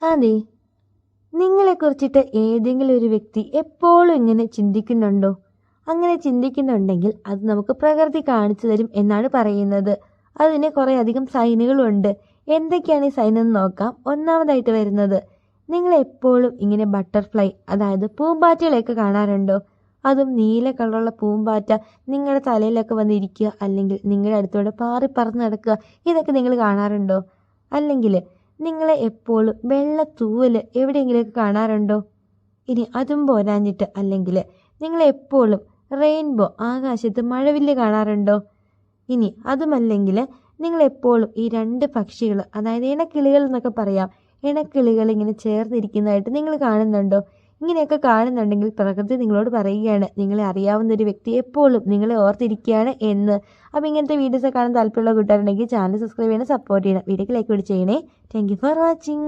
അതെ, നിങ്ങളെക്കുറിച്ചിട്ട് ഏതെങ്കിലും ഒരു വ്യക്തി എപ്പോഴും ഇങ്ങനെ ചിന്തിക്കുന്നുണ്ടോ? അങ്ങനെ ചിന്തിക്കുന്നുണ്ടെങ്കിൽ അത് നമുക്ക് പ്രകൃതി കാണിച്ചു തരും എന്നാണ് പറയുന്നത്. അതിന് കുറേയധികം സൈനുകളുണ്ട്. എന്തൊക്കെയാണ് ഈ സൈൻ എന്ന് നോക്കാം. ഒന്നാമതായിട്ട് വരുന്നത്, നിങ്ങൾ എപ്പോഴും ഇങ്ങനെ ബട്ടർഫ്ലൈ, അതായത് പൂമ്പാറ്റകളെയൊക്കെ കാണാറുണ്ടോ? അതും നീല കളറുള്ള പൂമ്പാറ്റ നിങ്ങളുടെ തലയിലൊക്കെ വന്നിരിക്കുക, അല്ലെങ്കിൽ നിങ്ങളുടെ അടുത്തൂടെ പാറി പറന്ന് നടക്കുക, ഇതൊക്കെ നിങ്ങൾ കാണാറുണ്ടോ? അല്ലെങ്കിൽ നിങ്ങളെ എപ്പോഴും വെള്ള തൂവൽ എവിടെയെങ്കിലുമൊക്കെ കാണാറുണ്ടോ? ഇനി അതും പോരാഞ്ഞിട്ട് അല്ലെങ്കിൽ നിങ്ങളെപ്പോഴും റെയിൻബോ, ആകാശത്ത് മഴവില്ല് കാണാറുണ്ടോ? ഇനി അതുമല്ലെങ്കിൽ നിങ്ങളെപ്പോഴും ഈ രണ്ട് പക്ഷികൾ, അതായത് ഇണക്കിളികൾ എന്നൊക്കെ പറയാം, ഇണക്കിളികൾ ഇങ്ങനെ ചേർന്നിരിക്കുന്നതായിട്ട് നിങ്ങൾ കാണുന്നുണ്ടോ? ഇങ്ങനെയൊക്കെ കാണുന്നുണ്ടെങ്കിൽ പ്രകൃതി നിങ്ങളോട് പറയുകയാണ് നിങ്ങളെ അറിയാവുന്ന ഒരു വ്യക്തി എപ്പോഴും നിങ്ങളെ ഓർത്തിരിക്കുകയാണ് എന്ന്. അപ്പോൾ ഇങ്ങനത്തെ വീഡിയോസ് കാണാൻ താല്പര്യമുള്ള കൂട്ടുകാരുണ്ടെങ്കിൽ ചാനൽ സബ്സ്ക്രൈബ് ചെയ്യണം, സപ്പോർട്ട് ചെയ്യണം, വീഡിയോക്ക് ലൈക്ക് കൂടി ചെയ്യണേ. Thank you for watching.